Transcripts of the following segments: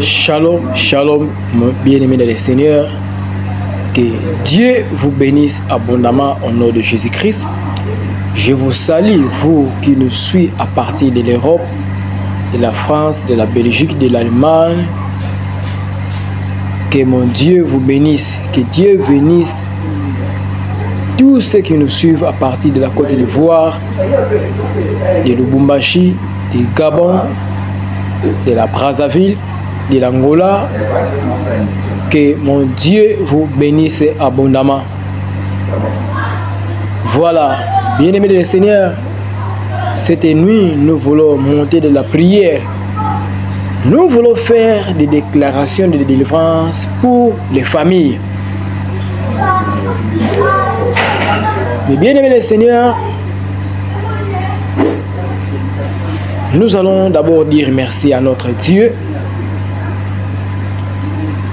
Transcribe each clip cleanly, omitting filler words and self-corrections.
Shalom, shalom, bien-aimés dans le Seigneur. Que Dieu vous bénisse abondamment au nom de Jésus-Christ. Je vous salue, vous qui nous suivez à partir de l'Europe, de la France, de la Belgique, de l'Allemagne. Que mon Dieu vous bénisse, que Dieu bénisse tous ceux qui nous suivent à partir de la Côte d'Ivoire, de Lubumbashi, du Gabon, de la Brazzaville, de l'Angola. Que mon Dieu vous bénisse abondamment. Voilà, bien-aimés de le Seigneur, cette nuit, nous voulons monter de la prière. Nous voulons faire des déclarations de délivrance pour les familles. Mais bien-aimés de le Seigneur, nous allons d'abord dire merci à notre Dieu.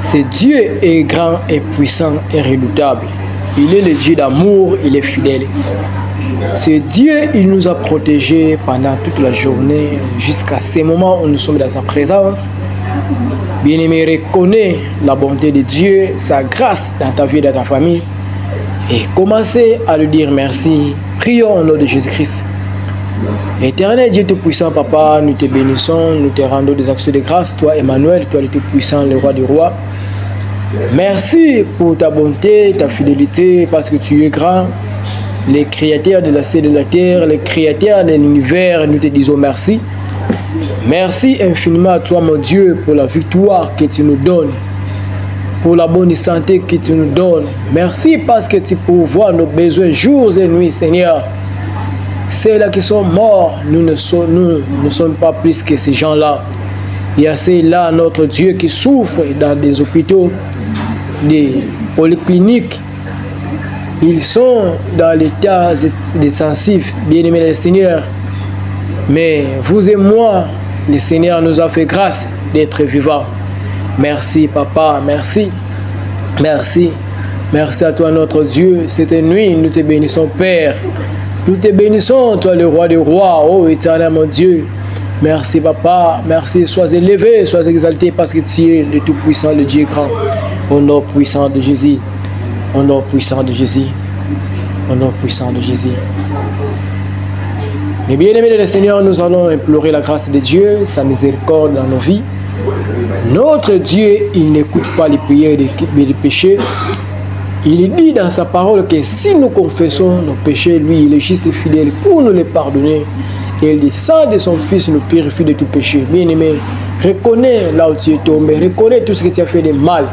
Ce Dieu est grand et puissant et redoutable. Il est le Dieu d'amour, il est fidèle. Ce Dieu, il nous a protégés pendant toute la journée jusqu'à ce moment où nous sommes dans sa présence. Bien-aimé, reconnais la bonté de Dieu, sa grâce dans ta vie et dans ta famille. Et commencez à lui dire merci. Prions au nom de Jésus-Christ. Éternel Dieu Tout-Puissant, Papa, nous te bénissons, nous te rendons des actions de grâce. Toi, Emmanuel, toi le Tout-Puissant, le Roi des Rois. Merci pour ta bonté, ta fidélité, parce que tu es grand. Les créateurs de la ciel et de la terre, les créateurs de l'univers, nous te disons merci. Merci infiniment à toi, mon Dieu, pour la victoire que tu nous donnes, pour la bonne santé que tu nous donnes. Merci parce que tu pourvois nos besoins jours et nuits, Seigneur. Ceux-là qui sont morts, nous ne sommes pas plus que ces gens-là. Il y a ceux-là, notre Dieu, qui souffrent dans des hôpitaux, des polycliniques. Ils sont dans l'état intensif, bien-aimés le Seigneur. Mais vous et moi, le Seigneur nous a fait grâce d'être vivants. Merci, Papa, merci. Merci. Merci à toi, notre Dieu. Cette nuit, nous te bénissons, Père. Nous te bénissons, toi le roi des rois, oh éternel mon Dieu. Merci papa, merci, sois élevé, sois exalté parce que tu es le tout-puissant, le Dieu grand. Au nom puissant de Jésus, au nom puissant de Jésus, au nom puissant de Jésus. Mais bien aimés le Seigneur, nous allons implorer la grâce de Dieu, sa miséricorde dans nos vies. Notre Dieu, il n'écoute pas les prières des péchés. Il dit dans sa parole que si nous confessons nos péchés, lui, il est juste et fidèle pour nous les pardonner. Et le sang de son Fils nous purifie de tout péché. Bien-aimé, reconnais là où tu es tombé, reconnais tout ce que tu as fait de mal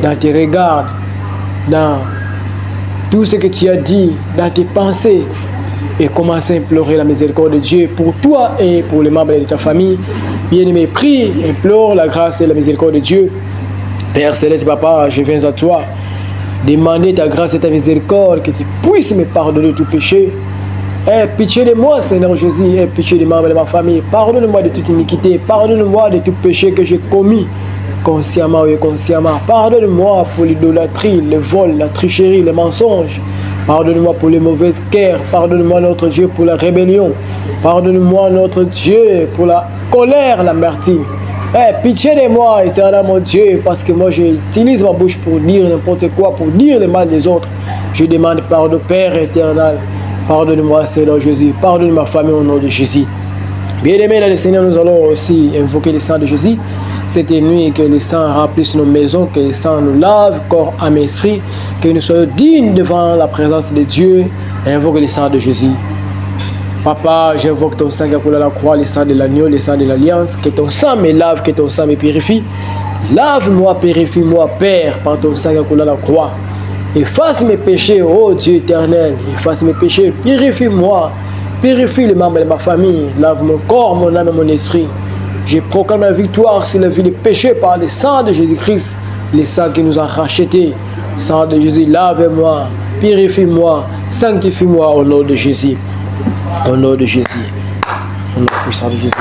dans tes regards, dans tout ce que tu as dit, dans tes pensées. Et commence à implorer la miséricorde de Dieu pour toi et pour les membres de ta famille. Bien-aimé, prie, implore la grâce et la miséricorde de Dieu. Père Céleste, Papa, je viens à toi. Demander ta grâce et ta miséricorde, que tu puisses me pardonner tout péché. Aie pitié de moi, Seigneur Jésus, aie pitié des membres de ma famille. Pardonne-moi de toute iniquité, pardonne-moi de tout péché que j'ai commis, consciemment ou inconsciemment. Pardonne-moi pour l'idolâtrie, le vol, la tricherie, les mensonges. Pardonne-moi pour les mauvaises cœurs. Pardonne-moi, notre Dieu, pour la rébellion. Pardonne-moi, notre Dieu, pour la colère, l'amertume. Pitié de moi, éternel mon Dieu, parce que moi j'utilise ma bouche pour dire n'importe quoi, pour dire le mal des autres. Je demande pardon, Père éternel. Pardonne-moi, Seigneur Jésus. Pardonne ma famille au nom de Jésus. Bien-aimés dans le Seigneur, nous allons aussi invoquer le sang de Jésus. Cette nuit, que le sang remplisse nos maisons, que le sang nous lave, corps, âme et esprit, que nous soyons dignes devant la présence de Dieu. Invoque le sang de Jésus. Papa, j'invoque ton sang qui a coulé à la croix, le sang de l'agneau, le sang de l'alliance. Que ton sang me lave, que ton sang me purifie. Lave-moi, purifie-moi, Père, par ton sang qui a coulé à la croix. Efface mes péchés, ô Dieu éternel. Efface mes péchés, purifie-moi. Purifie les membres de ma famille. Lave mon corps, mon âme et mon esprit. Je proclame la victoire sur la vie des péchés par le sang de Jésus-Christ. Le sang qui nous a rachetés. Sang de Jésus, lave-moi, purifie-moi, sanctifie-moi au nom de Jésus. Au nom de Jésus, au nom puissant de Jésus.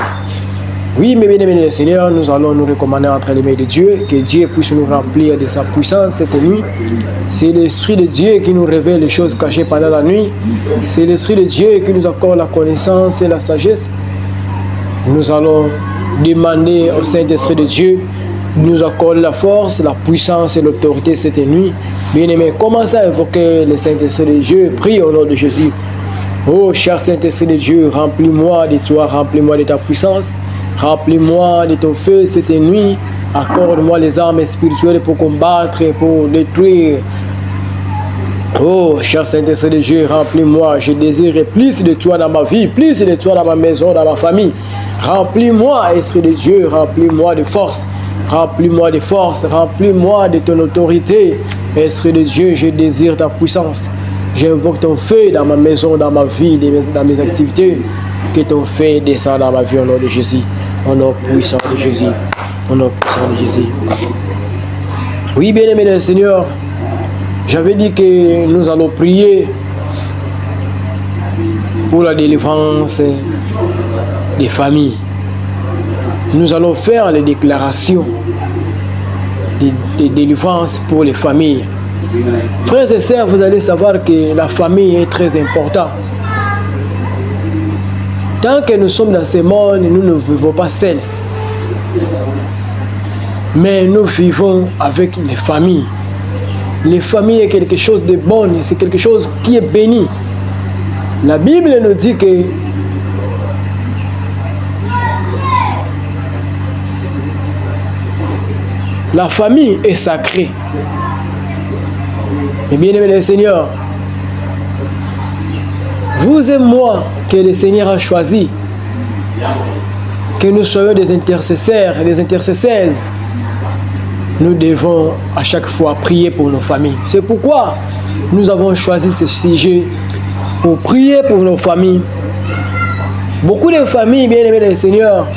Oui, mes bien-aimés, Seigneur, nous allons nous recommander entre les mains de Dieu, que Dieu puisse nous remplir de sa puissance cette nuit. C'est l'Esprit de Dieu qui nous révèle les choses cachées pendant la nuit. C'est l'Esprit de Dieu qui nous accorde la connaissance et la sagesse. Nous allons demander au Saint-Esprit de Dieu nous accorde la force, la puissance et l'autorité cette nuit. Bien-aimé, commencez à invoquer le Saint-Esprit de Dieu. Prie au nom de Jésus. Oh, cher Saint-Esprit de Dieu, remplis-moi de toi, remplis-moi de ta puissance, remplis-moi de ton feu cette nuit. Accorde-moi les armes spirituelles pour combattre, pour détruire. Oh, cher Saint-Esprit de Dieu, remplis-moi. Je désire plus de toi dans ma vie, plus de toi dans ma maison, dans ma famille. Remplis-moi, Esprit de Dieu, remplis-moi de force. Remplis-moi de force, remplis-moi de ton autorité. Esprit de Dieu, je désire ta puissance. J'invoque ton feu dans ma maison, dans ma vie, dans mes activités. Que ton feu descende dans ma vie au nom de Jésus. Au nom puissant de Jésus. Au nom puissant de Jésus. Oui, bien-aimé le Seigneur, j'avais dit que nous allons prier pour la délivrance des familles. Nous allons faire les déclarations de délivrance pour les familles. Frères et sœurs, vous allez savoir que la famille est très importante. Tant que nous sommes dans ce monde, nous ne vivons pas seuls. Mais nous vivons avec les familles. Les familles est quelque chose de bon, c'est quelque chose qui est béni. La Bible nous dit que la famille est sacrée. Mais bien aimé le Seigneur, vous et moi que le Seigneur a choisi, que nous soyons des intercesseurs et des intercesseuses, nous devons à chaque fois prier pour nos familles. C'est pourquoi nous avons choisi ce sujet pour prier pour nos familles. Beaucoup de familles, bien aimées le Seigneur,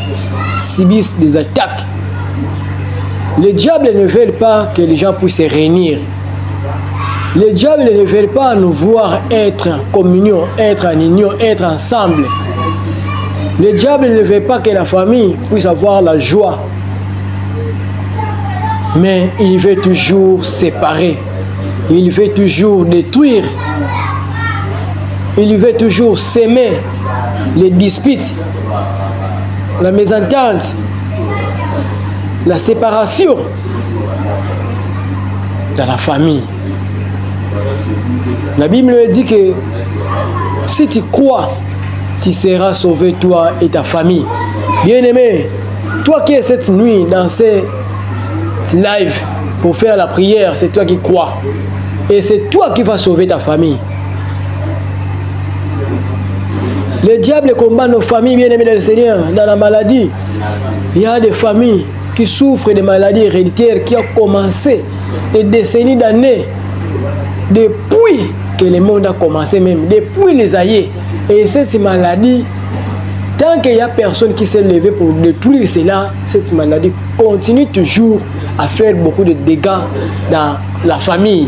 subissent des attaques. Le diable ne veut pas que les gens puissent se réunir. Le diable ne veut pas nous voir être en communion, être en union, être ensemble. Le diable ne veut pas que la famille puisse avoir la joie. Mais il veut toujours séparer. Il veut toujours détruire. Il veut toujours s'aimer les disputes, la mésentente, la séparation dans la famille. La Bible dit que si tu crois, tu seras sauvé, toi et ta famille. Bien-aimé, toi qui es cette nuit dans ces live pour faire la prière, c'est toi qui crois. Et c'est toi qui vas sauver ta famille. Le diable combat nos familles, bien-aimés du Seigneur, dans la maladie. Il y a des familles qui souffrent de maladies héréditaires qui ont commencé des décennies d'années, depuis que le monde a commencé même, depuis les aïeux. Et cette maladie, tant qu'il n'y a personne qui s'est levé pour détruire cela, cette maladie continue toujours à faire beaucoup de dégâts dans la famille.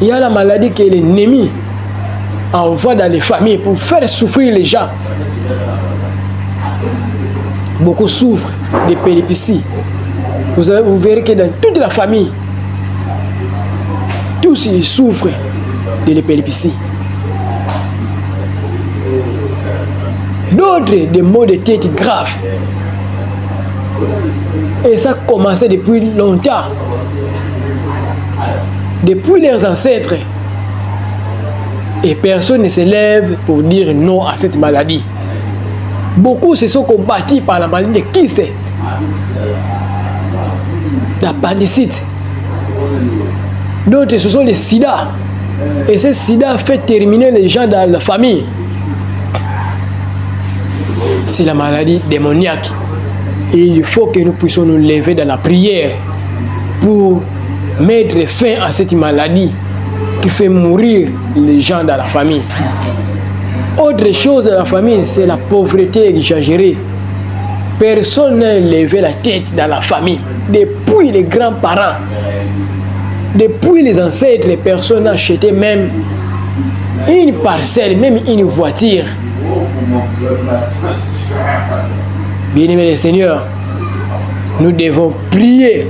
Il y a la maladie que l'ennemi envoie dans les familles pour faire souffrir les gens. Beaucoup souffrent de péripéties. Vous verrez que dans toute la famille, tous ils souffrent de l'épilepsie. D'autres des maux de tête graves. Et ça a commencé depuis longtemps. Depuis leurs ancêtres. Et personne ne se lève pour dire non à cette maladie. Beaucoup se sont combattus par la maladie de qui c'est? L'appendicite. D'autres, ce sont les sida. Et ce sida fait terminer les gens dans la famille. C'est la maladie démoniaque. Et il faut que nous puissions nous lever dans la prière pour mettre fin à cette maladie qui fait mourir les gens dans la famille. Autre chose dans la famille, c'est la pauvreté exagérée. Personne n'a levé la tête dans la famille. Depuis les grands-parents, depuis les ancêtres, les personnes ont acheté même une parcelle, même une voiture. Bien-aimés les Seigneurs, nous devons prier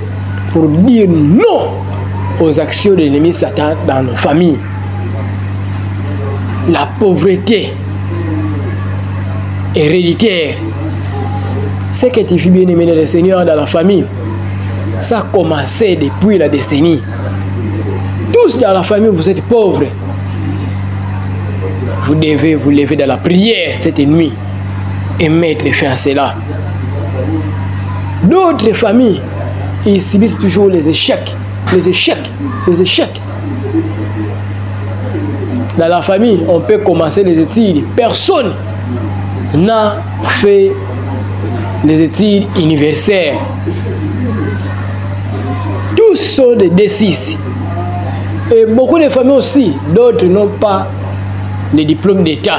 pour dire non aux actions de l'ennemi Satan dans nos familles. La pauvreté, héréditaire. Ce que tu vis, bien-aimé le Seigneur, dans la famille, ça a commencé depuis la décennie. Tous dans la famille, vous êtes pauvres. Vous devez vous lever dans la prière cette nuit et mettre fin à cela. D'autres familles, ils subissent toujours les échecs. Les échecs. Dans la famille, on peut commencer les études. Personne n'a fait les études universitaires. Tous sont des D6. Et beaucoup de familles aussi, d'autres n'ont pas les diplômes d'État.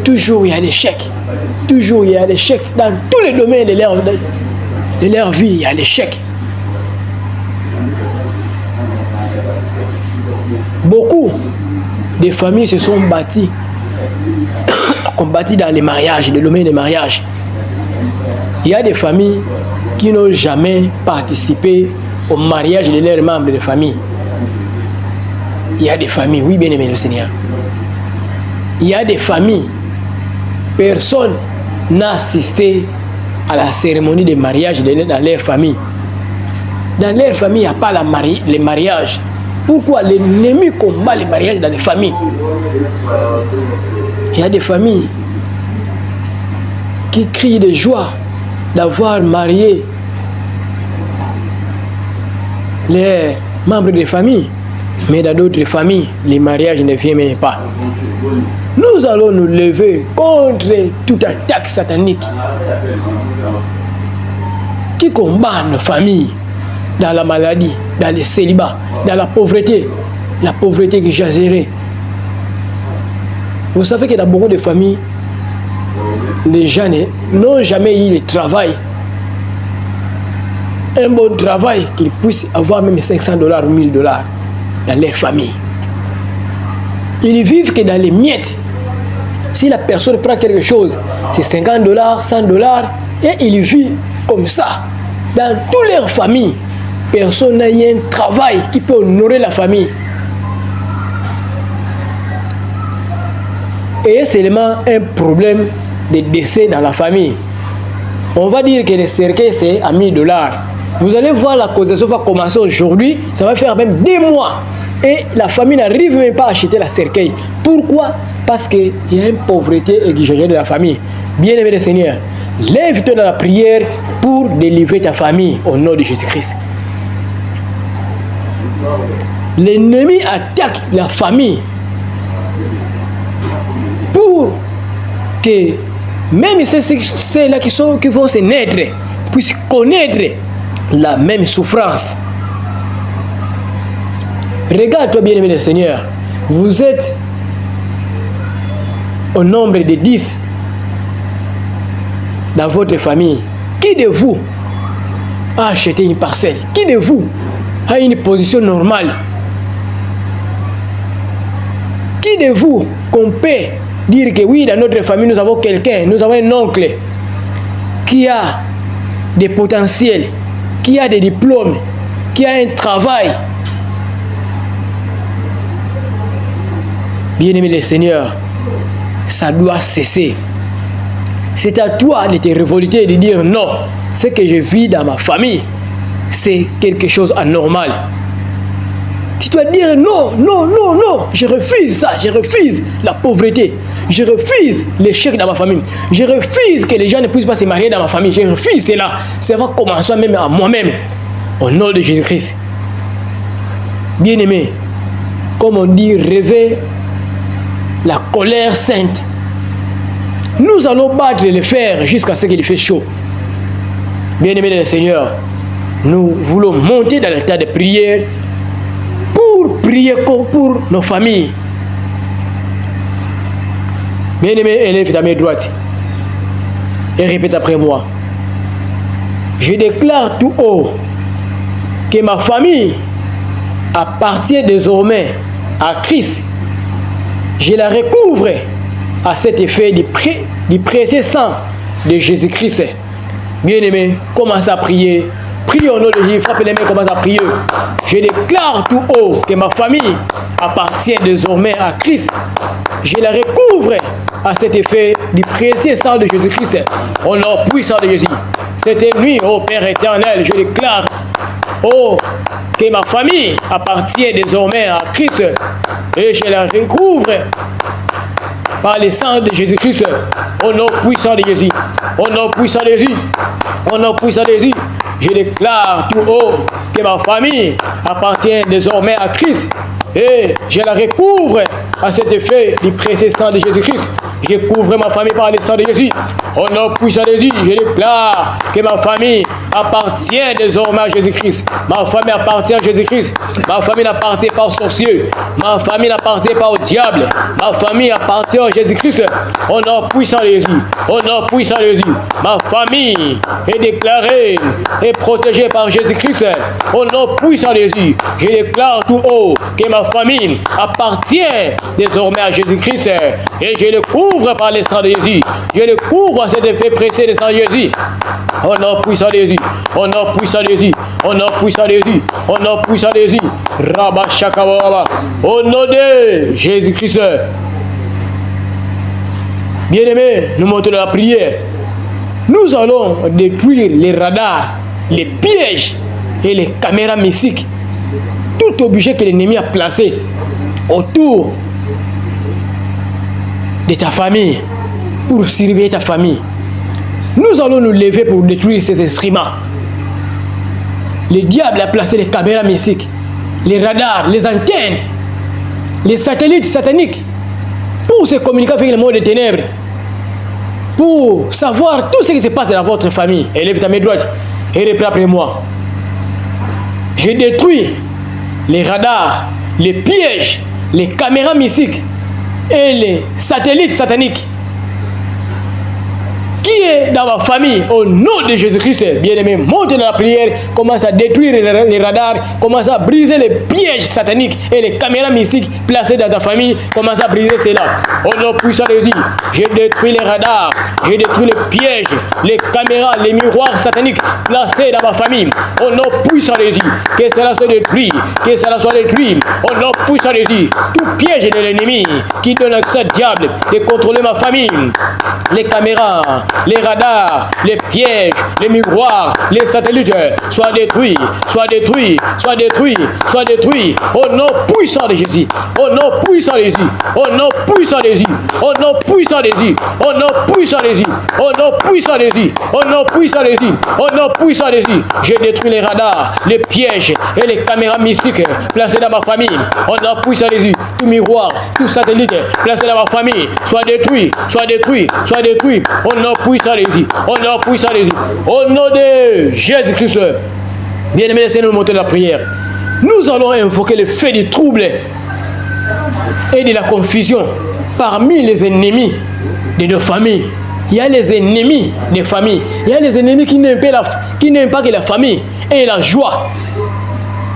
Toujours il y a l'échec. Toujours il y a l'échec. Dans tous les domaines de leur vie, il y a l'échec. Beaucoup de familles se sont bâties, dans les mariages, le domaine des mariages. Il y a des familles qui n'ont jamais participé au mariage de leurs membres de famille. Il y a des familles, oui, bien aimé le Seigneur. Il y a des familles, personne n'a assisté à la cérémonie de mariage dans leur famille. Dans leur famille, il n'y a pas les mariages. Pourquoi l'ennemi combat les mariages dans les familles? Il y a des familles qui crient de joie d'avoir marié les membres de famille, mais dans d'autres familles, les mariages ne viennent même pas. Nous allons nous lever contre toute attaque satanique qui combat nos familles dans la maladie, dans le célibat, dans la pauvreté exagérée. Vous savez que dans beaucoup de familles, les gens n'ont jamais eu le travail. Un bon travail qu'ils puissent avoir même $500 ou $1000 dans leur famille. Ils ne vivent que dans les miettes. Si la personne prend quelque chose, c'est $50, $100 et il vit comme ça. Dans toute leur famille, personne n'a eu un travail qui peut honorer la famille. Et c'est seulement un problème de décès dans la famille. On va dire que le cercueil c'est à $1000. Vous allez voir, la causation va commencer aujourd'hui, ça va faire même 2 mois. Et la famille n'arrive même pas à acheter la cercueil. Pourquoi? Parce qu'il y a une pauvreté exagérée de la famille. Bien-aimé le Seigneur, lève-toi dans la prière pour délivrer ta famille au nom de Jésus-Christ. L'ennemi attaque la famille pour que même ceux-là qui vont se naître puissent connaître la même souffrance. Regarde-toi, bien-aimé le Seigneur, vous êtes au nombre de 10 dans votre famille. Qui de vous a acheté une parcelle? Qui de vous a une position normale? Qui de vous qu'on peut dire que oui, dans notre famille, nous avons quelqu'un, nous avons un oncle qui a des potentiels, qui a des diplômes, qui a un travail? Bien-aimé le Seigneur, ça doit cesser. C'est à toi de te révolter et de dire non, ce que je vis dans ma famille, c'est quelque chose d'anormal. Tu dois dire non, non, non, non, je refuse ça, je refuse la pauvreté, je refuse l'échec dans ma famille, je refuse que les gens ne puissent pas se marier dans ma famille, je refuse cela. Ça va commencer même à moi-même, au nom de Jésus-Christ. Bien-aimé, comme on dit, rêver la colère sainte. Nous allons battre le fer jusqu'à ce qu'il fait chaud. Bien-aimés le Seigneur, nous voulons monter dans l'état de prière pour prier pour nos familles. Bien-aimé, élève ta main droite et répète après moi. Je déclare tout haut que ma famille appartient désormais à Christ. Je la recouvre à cet effet du précieux sang de Jésus-Christ. Bien-aimé, commence à prier Prie au nom de Jésus. Frappe les mains, commence à prier. Je déclare tout haut que ma famille appartient désormais à Christ. Je la recouvre à cet effet du précieux sang de Jésus-Christ. Au nom puissant de Jésus. Cette nuit, ô Père éternel, je déclare, que ma famille appartient désormais à Christ. Et je la recouvre par le sang de Jésus-Christ. Au nom puissant de Jésus. Au nom puissant de Jésus. Au nom puissant de Jésus. Je déclare tout haut que ma famille appartient désormais à Christ. Et je la recouvre à cet effet du précieux sang de Jésus-Christ. Je couvre ma famille par le sang de Jésus. Au nom puissant de Jésus, je déclare que ma famille appartient désormais à Jésus-Christ. Ma famille appartient à Jésus-Christ. Ma famille n'appartient pas aux sorciers. Ma famille n'appartient pas au diable. Ma famille appartient à Jésus-Christ. Au nom puissant de Jésus. Au nom puissant de Jésus. Ma famille est déclarée et protégée par Jésus-Christ. Au nom puissant de Jésus, je déclare tout haut que ma famille appartient désormais à Jésus-Christ. Et je le couvre par le sang de Jésus. Je le couvre à cet effet précieux de sang de Jésus. Au nom puissant de Jésus. Au nom puissant de Jésus. Au nom puissant de Jésus. Au nom puissant de Jésus. Rabba Shakawaba. Au nom de Jésus-Christ. Bien-aimés, nous montons la prière. Nous allons détruire les radars, les pièges et les caméras mystiques. Tout objet que l'ennemi a placé autour de ta famille pour surveiller ta famille. Nous allons nous lever pour détruire ces instruments. Le diable a placé les caméras mystiques, les radars, les antennes, les satellites sataniques pour se communiquer avec le monde des ténèbres, pour savoir tout ce qui se passe dans votre famille. Élève ta main droite et reprends après moi. Je détruis les radars, les pièges, les caméras mystiques et les satellites sataniques qui est dans ma famille, au nom de Jésus-Christ. Bien-aimé, monte dans la prière, commence à détruire les radars, commence à briser les pièges sataniques et les caméras mystiques placées dans ta famille, commence à briser cela. Au nom puissant de Jésus, j'ai détruit les radars, j'ai détruit les pièges, les caméras, les miroirs sataniques placés dans ma famille. Au nom puissant de Jésus, que cela soit détruit, que cela soit détruit. Au nom puissant de Jésus, tout piège de l'ennemi qui donne accès au diable de contrôler ma famille, les caméras, les radars, les pièges, les miroirs, les satellites, soient détruits, soient détruits, soient détruits, soient détruits. Au nom puissant de Jésus, au nom puissant de Jésus, au nom puissant de Jésus, au nom puissant de Jésus, au nom puissant de Jésus, au nom puissant de Jésus, au nom puissant de Jésus, au nom puissant de Jésus. J'ai détruit les radars, les pièges et les caméras mystiques placées dans ma famille. Au nom puissant de Jésus, tout miroir, tout satellite placé dans ma famille, soit détruit, soit détruit, soit détruit. Au nom puissant de Jésus, au nom puissant de Jésus, au nom de Jésus-Christ. Bien-aimés, laissez-nous monter la prière. Nous allons invoquer le feu du trouble et de la confusion parmi les ennemis de nos familles. Il y a les ennemis des familles. Il y a les ennemis qui n'aiment pas que la famille ait la joie.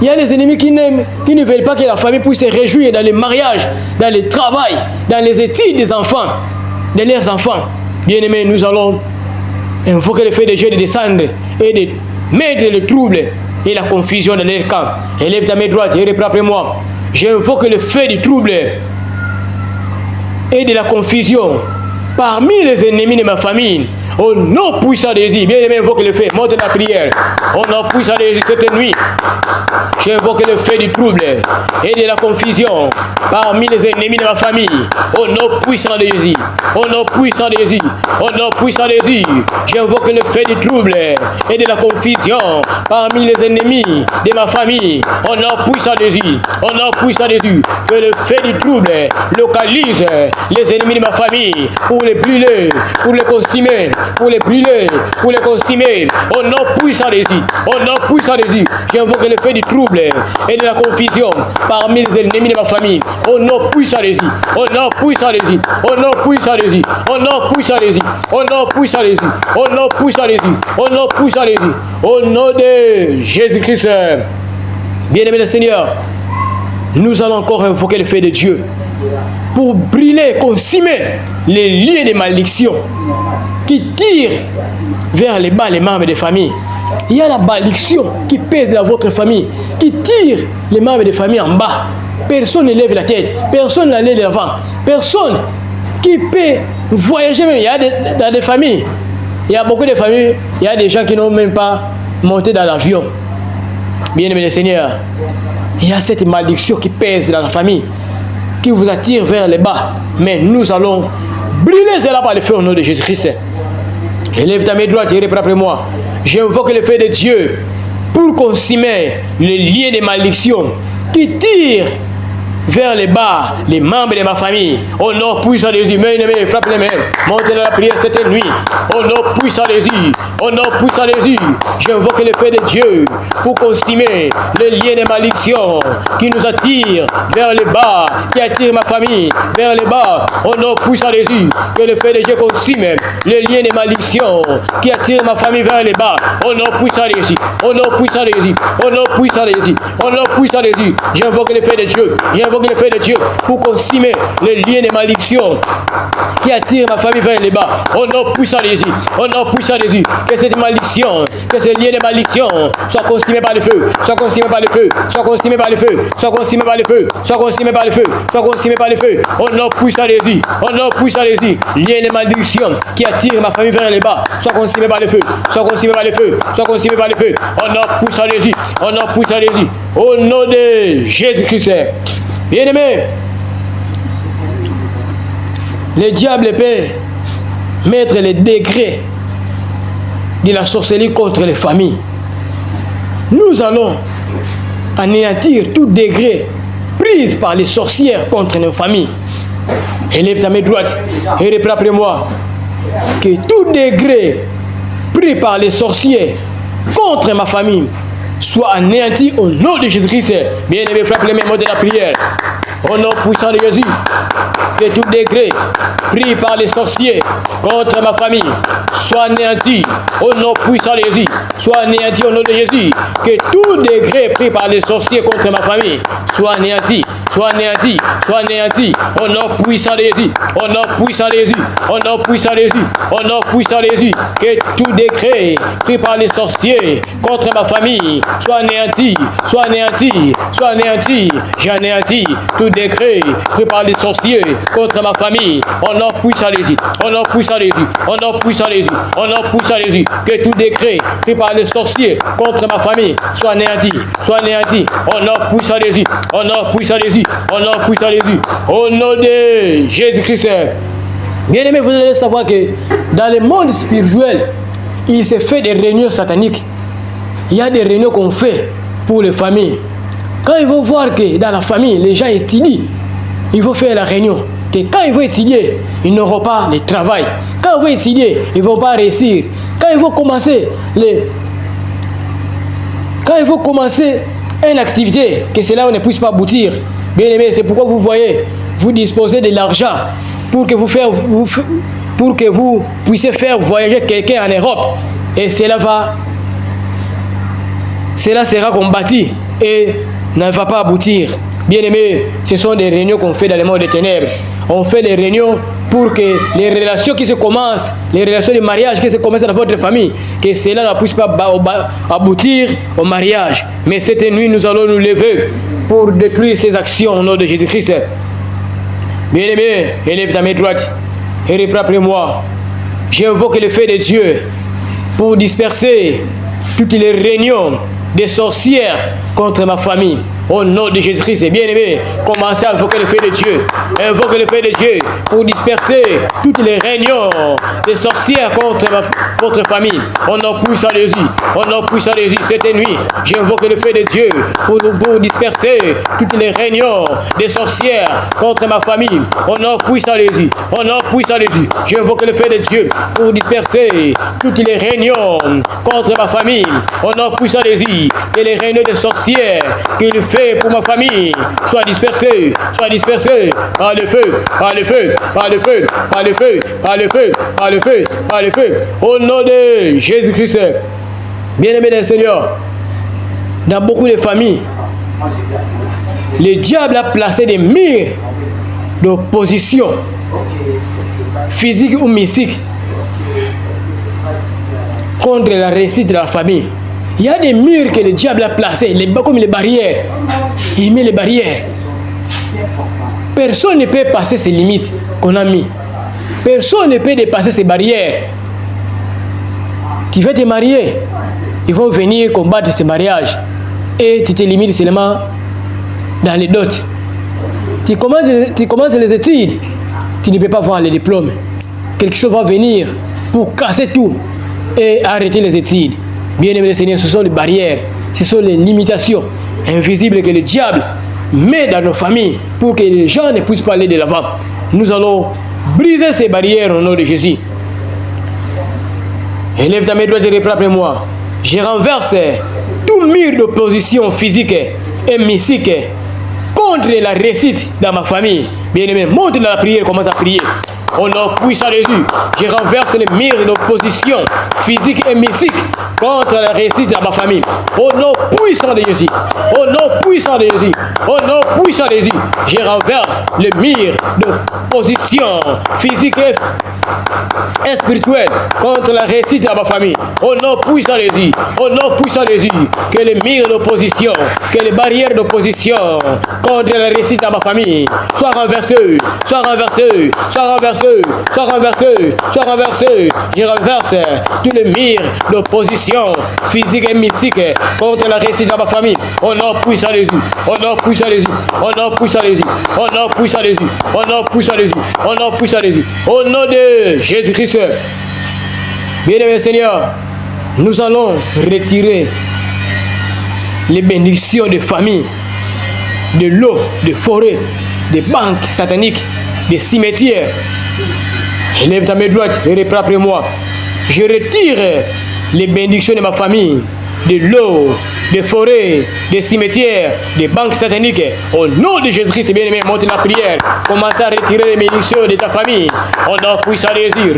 Il y a les ennemis qui ne veulent pas que la famille puisse se réjouir dans le mariage, dans le travail, dans les études des enfants, de leurs enfants. Bien-aimés, nous allons invoquer le feu de Dieu de descendre et de mettre le trouble et la confusion dans leur camp. Élève ta main droite et reprends après moi. J'invoque le feu du trouble et de la confusion parmi les ennemis de ma famille. Au nom puissant de Jésus, bien aimé, invoque le feu, monte la prière. Au nom puissant de Jésus, cette nuit, j'invoque le feu du trouble et de la confusion parmi les ennemis de ma famille. Au nom puissant de Jésus, au nom puissant de Jésus, au nom puissant de Jésus, j'invoque le feu du trouble et de la confusion parmi les ennemis de ma famille. Au nom puissant de Jésus, au nom puissant de Jésus, que le feu du trouble localise les ennemis de ma famille pour les brûler, pour les consumer, pour les brûler, pour les consumer. Au nom puissant de Jésus, au nom puissant de Jésus, j'invoque le feu du trouble et de la confusion parmi les ennemis de ma famille. Au nom puissant de Jésus, au nom puissant de Jésus, au nom puissant de Jésus, au nom puissant de Jésus, au nom puissant de Jésus, au nom puissant de Jésus, au nom puissant de Jésus, au nom de Jésus-Christ. Bien-aimé le Seigneur, nous allons encore invoquer le feu de Dieu pour brûler, consumer les liens de malédiction qui tirent vers les bas les membres des familles. il y a la malédiction qui pèse dans votre famille, qui tire les membres de famille en bas. Personne ne lève la tête, personne n'allait de l'avant, personne qui peut voyager même. Il y a dans des familles, il y a beaucoup de familles, il y a des gens qui n'ont même pas monté dans l'avion. Bien-aimé le Seigneur, il y a cette malédiction qui pèse dans la famille, qui vous attire vers le bas. Mais nous allons brûler cela par le feu au nom de Jésus-Christ. Élève ta main droite et reprends après moi. J'invoque le feu de Dieu pour consumer les liens de malédiction qui tirent vers le bas les membres de ma famille. Au nom puissant de Jésus, frappe les mains, montez dans la prière cette nuit. Au nom puissant de Jésus, au nom puissant de Jésus, j'invoque le feu de Dieu pour consumer le lien de malédiction qui nous attire vers le bas, qui attire ma famille vers le bas. Au nom puissant de Jésus, que le feu de Dieu consume le lien de malédiction qui attire ma famille vers le bas. Au nom puissant de Jésus, au nom puissant de Jésus, au nom puissant de Jésus, au nom puissant de Jésus, j'invoque le feu de Dieu, j'invoque le feu de Dieu pour consumer le lien de malédiction qui attire ma famille vers le bas. Au nom puissant de Jésus, au nom puissant de Jésus, que cette malédiction, que ce lien de malédiction soit consumé par le feu, soit consumé par le feu, soit consumé par le feu, soit consumé par le feu, soit consumé par le feu, soit consumé par le feu. Au nom puissant de Jésus, au nom puissant de Jésus, lien de malédiction qui attire ma famille vers le bas, soit consumé par le feu, soit consumé par le feu, soit consumé par le feu. Au nom puissant de Jésus, au nom puissant de Jésus, au nom de Jésus-Christ. Bien-aimé, le diable peut mettre les degrés de la sorcellerie contre les familles. Nous allons anéantir tout degré pris par les sorcières contre nos familles. Élève ta main droite et reprends après moi. Que tout degré pris par les sorciers contre ma famille soit anéanti au nom de Jésus-Christ. Bien-aimé, frappe les mains de la prière. Au nom puissant de Jésus, que tout degré pris par les sorciers contre ma famille soit anéanti au nom puissant de Jésus, soit anéanti au nom de Jésus. Que tout degré pris par les sorciers contre ma famille soit anéanti, soit anéanti, soit anéanti au nom puissant de Jésus, au nom puissant de Jésus, au nom puissant de Jésus, au nom puissant de Jésus. Que tout degré pris par les sorciers contre ma famille soit anéanti, soit anéanti, soit anéanti. J'anéantis tout décret pris par les sorciers contre ma famille. Au nom puissant de Jésus, au nom puissant de Jésus, au nom puissant de Jésus, au nom puissant de Jésus. Que tout décret pris par les sorciers contre ma famille soit anéanti, soit anéanti. Au nom puissant de Jésus, au nom puissant de Jésus, au nom puissant de Jésus, au nom de Jésus-Christ. Bien-aimés, vous allez savoir que dans le monde spirituel, il se fait des réunions sataniques. Il y a des réunions qu'on fait pour les familles. Quand ils vont voir que dans la famille, les gens étudient, il faut faire la réunion. Que quand ils vont étudier, ils n'auront pas le travail. Quand ils vont étudier, ils ne vont pas réussir. Quand ils vont commencer une activité, que cela ne puisse pas aboutir. Bien aimé, c'est pourquoi vous voyez, vous disposez de l'argent pour que vous puissiez faire voyager quelqu'un en Europe. Et cela sera combattu et ne va pas aboutir. Bien aimé, ce sont des réunions qu'on fait dans le monde des ténèbres. On fait des réunions pour que les relations qui se commencent, les relations de mariage qui se commencent dans votre famille, que cela ne puisse pas aboutir au mariage. Mais cette nuit, nous allons nous lever pour détruire ces actions au nom de Jésus-Christ. Bien aimé, élève ta main droite et reprends après moi. J'invoque le feu de Dieu pour disperser toutes les réunions des sorcières contre ma famille. Au nom de Jésus-Christ, bien-aimé, commencez à invoquer le feu de Dieu. Invoquez le feu de Dieu pour disperser toutes les réunions des sorcières contre votre famille. Au nom puissant de Jésus, au nom puissant de Jésus, cette nuit, j'invoque le feu de Dieu pour disperser toutes les réunions des sorcières contre ma famille. Au nom puissant de Jésus, au nom puissant de Jésus, j'invoque le feu de Dieu pour disperser toutes les réunions contre ma famille. Au nom puissant de Jésus, que les réunions des sorcières qu'il fait pour ma famille soit dispersé par le feu, par le feu, par le feu, par le feu, par le feu, par le feu, par le feu, au nom de Jésus-Christ. Bien-aimé des Seigneur, dans beaucoup de familles, le diable a placé des murs d'opposition physique ou mystique contre la réussite de la famille. Il y a des murs que le diable a placés, comme les barrières. Il met les barrières. Personne ne peut passer ces limites qu'on a mis. Personne ne peut dépasser ces barrières. Tu veux te marier, ils vont venir combattre ce mariage. Et tu te limites seulement dans les dots. Tu commences les études, tu ne peux pas voir les diplômes. Quelque chose va venir pour casser tout et arrêter les études. Bien aimé le Seigneur, ce sont les barrières, ce sont les limitations invisibles que le diable met dans nos familles pour que les gens ne puissent pas aller de l'avant. Nous allons briser ces barrières au nom de Jésus. Élève ta main droite et reprends après moi. Je renverse tout mur d'opposition physique et mystique contre la réussite dans ma famille. Bien-aimé, monte dans la prière, commence à prier. Au nom puissant de Jésus, je renverse les murs d'opposition physique et mystique contre la réussite dans ma famille. Au nom puissant de Jésus, au nom puissant de Jésus, au nom puissant de Jésus, je renverse les murs d'opposition physique et spirituelle contre la réussite dans ma famille. Au nom puissant de Jésus, au nom puissant de Jésus, que les murs d'opposition, que les barrières d'opposition contre la réussite dans ma famille soient renversées, soient renversées, soient renversées. Soit renversé, soit renversé. Je renverse tous les murs d'opposition physique et mystique contre la réussite de ma famille. Au nom puissant de Jésus, au nom puissant de Jésus, au nom puissant de Jésus, au nom puissant de Jésus, au nom puissant de Jésus, au nom puissant de Jésus, au nom de Jésus-Christ. Bien-aimé Seigneur, nous allons retirer les bénédictions de famille, de l'eau, de forêt, des banques sataniques, des cimetières. Élève ta main droite et reprends après moi. Je retire les bénédictions de ma famille, de l'eau, des forêts, des cimetières, des banques sataniques. Au nom de Jésus-Christ, bien-aimé, monte la prière. Commence à retirer les bénédictions de ta famille. Au nom puissant de Jésus.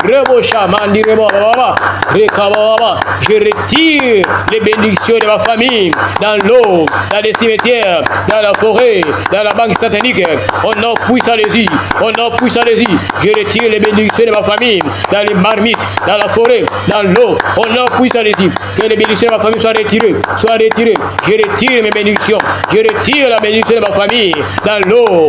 Je retire les bénédictions de ma famille dans l'eau, dans les cimetières, dans la forêt, dans la banque satanique. Au nom puissant de Jésus. Au nom puissant de Jésus. Je retire les bénédictions de ma famille dans les marmites, dans la forêt, dans l'eau. Au nom puissant de Jésus. Que les bénédictions de ma famille soient retirées. Soient retirées. Je retire mes bénédictions. Je retire la bénédiction de ma famille dans l'eau,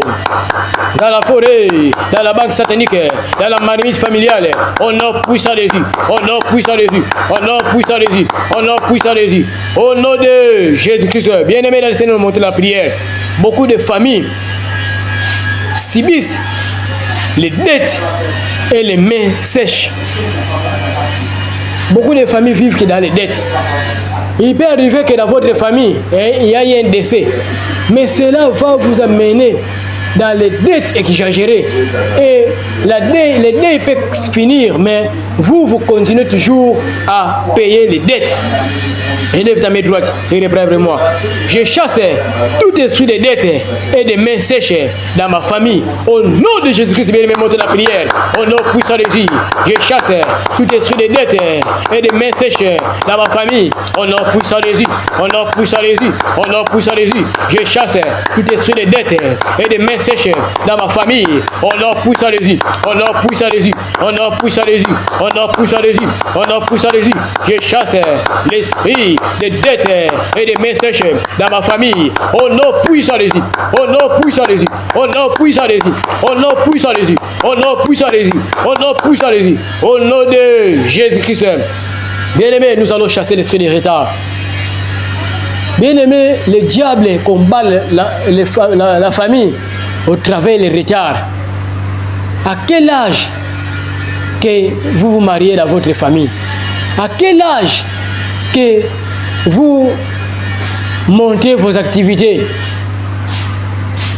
dans la forêt, dans la banque satanique, dans la marmite familiale. Au nom puissant de Jésus. Au nom puissant de Jésus. Au nom puissant de Jésus. Au nom puissant de Jésus. Au nom de Jésus-Christ. Bien-aimé dans le Seigneur, montez la prière. Beaucoup de familles subissent les dettes et les mains sèches. Beaucoup de familles vivent que dans les dettes. Il peut arriver que dans votre famille, il y a eu un décès. Mais cela va vous amener dans les dettes exagérées. Et les dettes peuvent finir, mais vous continuez toujours à payer les dettes. Élève ta main droite et reprends après moi. Je chasse tout esprit de dettes et de mains sèches dans ma famille. Au nom de Jésus-Christ, bien aimé, monte la prière. Au nom puissant de Jésus, je chasse tout esprit de dettes et de mains sèches dans ma famille. Au nom puissant de Jésus, au nom puissant de Jésus, au nom puissant de Jésus, je chasse tout esprit de dettes et de mains sèches dans ma famille. Au nom puissant de Jésus, au nom puissant de Jésus, au nom puissant de Jésus, au nom puissant de Jésus, au nom puissant de Jésus, je chasse l'esprit de dettes et de mains sèches dans ma famille. Au nom puissant de Jésus, au nom puissant de Jésus, au nom puissant de Jésus, au nom puissant de Jésus, au nom puissant de Jésus, au nom puissant de Jésus, au nom de Jésus-Christ. Bien-aimé, nous allons chasser l'esprit de retard. Bien-aimé, le diable combat la famille au travers des retards. À quel âge que vous vous mariez dans votre famille? À quel âge que vous montez vos activités?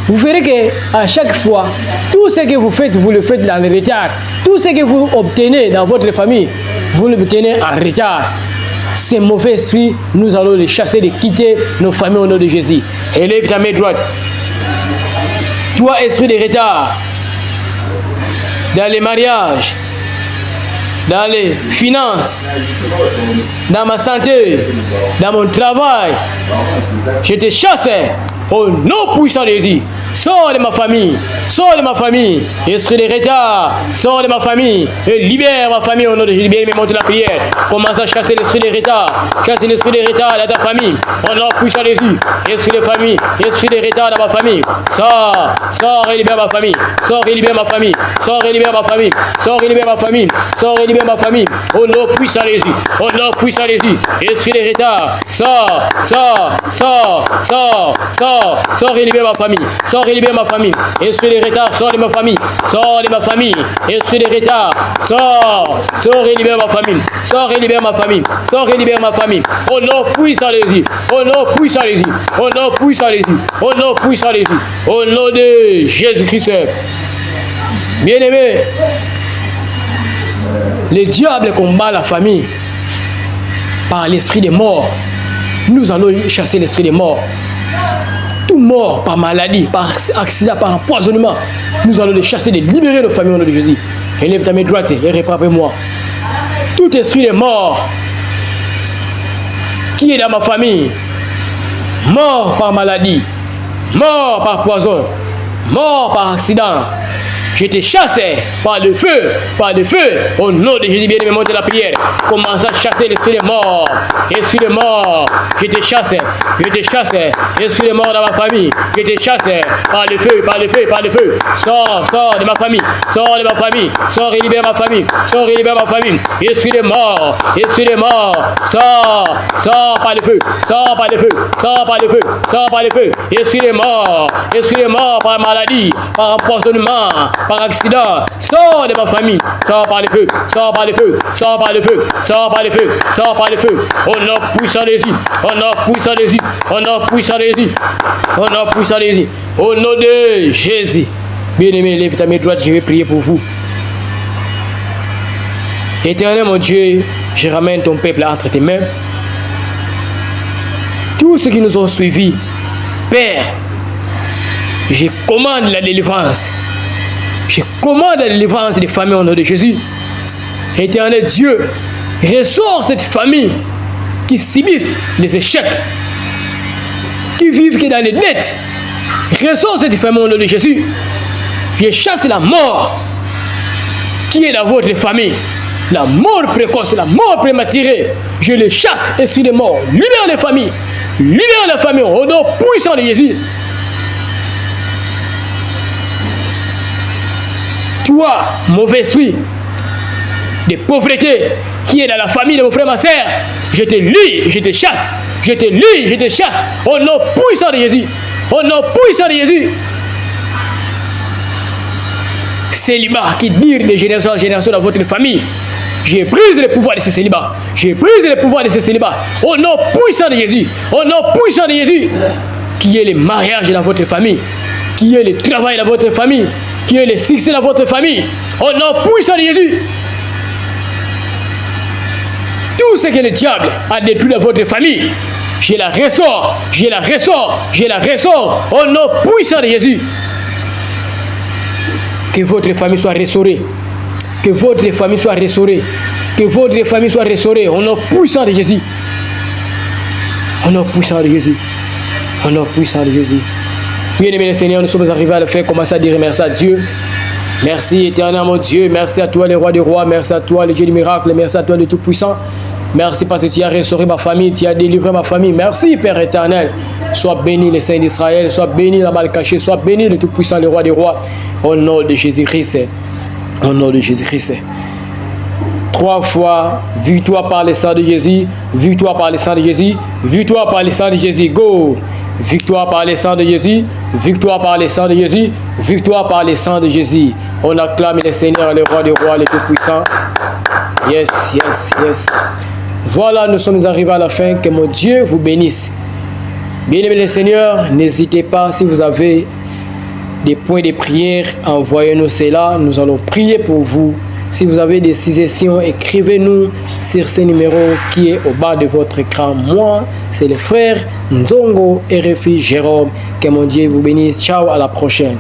Vous verrez qu'à chaque fois, tout ce que vous faites le faites dans le retard. Tout ce que vous obtenez dans votre famille, vous l'obtenez en retard. Ces mauvais esprits, nous allons les chasser, de quitter nos familles au nom de Jésus. Élève ta main droite. Toi, esprit de retard, dans les mariages, dans les finances, dans ma santé, dans mon travail, je te chasse au nom puissant de Jésus. sors de ma famille, sors de ma famille. Esprit de retard, sors de ma famille et libère ma famille au nom de Jésus. Bien, mais monte la prière. Commence à chasser l'esprit de retard. Chasse l'esprit de retard dans ta famille. Au nom puissant de Jésus. Esprit de famille, esprit de retard dans ma famille. Sors, sors et libère ma famille. Sors et libère ma famille. Sors et libère ma famille. Sors et libère ma famille. Sors et libère ma famille. Au nom puissant de Jésus. Au nom puissant de Jésus. Esprit de retard. Sors, sors, sors, sors, sors, sors et libère ma famille. Sors et libère ma famille. Esprit de retard, sors de ma famille. Sors de ma famille. Esprit de retard, sors, sors et libère ma famille. Sors et libère ma famille. Sors et libère ma famille. Au nom puissant de Jésus. Au nom puissant de Jésus. Au nom puissant de Jésus. Au nom puissant de Jésus. Au nom de Jésus-Christ. Bien-aimé, le diable combat la famille par l'esprit des morts. Nous allons chasser l'esprit des morts. Tout mort par maladie, par accident, par empoisonnement. Nous allons les chasser, les libérer de famille au nom de Jésus. Élève ta main droite et réprends-moi. Tout esprit des morts qui est dans ma famille, mort par maladie, mort par poison, mort par accident, je te chasse par le feu, au nom de Jésus. Bien-aimé, montez la prière. Commence à chasser l'esprit des morts. Esprit des morts, je te chasse, esprit des morts dans ma famille, je te chasse par le feu, par le feu, par le feu. Sors, sors de ma famille, sors de ma famille, sors et libère ma famille, sors et libère ma famille. Esprit des morts, sors, sors par le feu, sors par le feu, sors par le feu, sors par le feu. Esprit des morts par maladie, par empoisonnement, par accident, sors de ma famille, sors par le feu, sors par le feu, sors par le feu, sors par le feu, sors par le feu. Au nom puissant de Jésus, au nom puissant de Jésus, au nom puissant de Jésus, au nom puissant de Jésus, au nom de Jésus. Bien-aimé, lève ta main droite, je vais prier pour vous. Éternel mon Dieu, je ramène ton peuple entre tes mains. Tous ceux qui nous ont suivis, Père, je commande la délivrance. Je commande la délivrance des familles au nom de Jésus. Éternel Dieu, ressors cette famille qui subissent les échecs, qui vivent que dans les dettes. Ressors cette famille au nom de Jésus. Je chasse la mort qui est dans votre famille. La mort précoce, la mort prématurée. Je les chasse, esprit de mort. Libère les familles. Libère la famille au nom puissant de Jésus. Toi, mauvais esprit de pauvreté qui est dans la famille de mon frère, ma soeur, je te lis, je te chasse. Je te lis, je te chasse. Au nom puissant de Jésus. Au nom puissant de Jésus. Célibat qui dure de génération en génération dans votre famille. Je brise le pouvoir de ce célibat. Je brise le pouvoir de ce célibat. Au nom puissant de Jésus. Au nom puissant de Jésus. Qui est le mariage dans votre famille. Qui est le travail dans votre famille. Qui est le succès dans votre famille. Au nom puissant de Jésus. Tout ce que le diable a détruit dans votre famille, je la ressors. Je la ressors. Je la ressors. Au nom puissant de Jésus. Que votre famille soit restaurée. Que votre famille soit restaurée. Que votre famille soit restaurée. Au nom puissant de Jésus. Au nom puissant de Jésus. Au nom puissant de Jésus. Bien-aimé le Seigneur, nous sommes arrivés à la fin. Commencez à dire merci à Dieu. Merci éternel mon Dieu. Merci à toi le roi des rois. Merci à toi le Dieu du miracle. Merci à toi le Tout-Puissant. Merci parce que tu as restauré ma famille. Tu as délivré ma famille. Merci Père éternel. Sois béni le Saint d'Israël. Sois béni la mal cachée. Sois béni le Tout-Puissant, le roi des rois. Au nom de Jésus-Christ. Au nom de Jésus-Christ. 3 fois, victoire par le sang de Jésus. Victoire par le sang de Jésus. Victoire par le sang de Jésus. Go! Victoire par le sang de Jésus. Victoire par le sang de Jésus. Victoire par le sang de Jésus. On acclame le Seigneur, le roi des rois, le Tout-Puissant. Yes, yes, yes. Voilà, nous sommes arrivés à la fin. Que mon Dieu vous bénisse. Bien-aimés les Seigneurs, n'hésitez pas, si vous avez des points de prière, envoyez-nous cela. Nous allons prier pour vous. Si vous avez des suggestions, écrivez-nous sur ce numéro qui est au bas de votre écran. Moi, c'est le frère Nzongo RFI Jérôme. Que mon Dieu vous bénisse. Ciao, à la prochaine.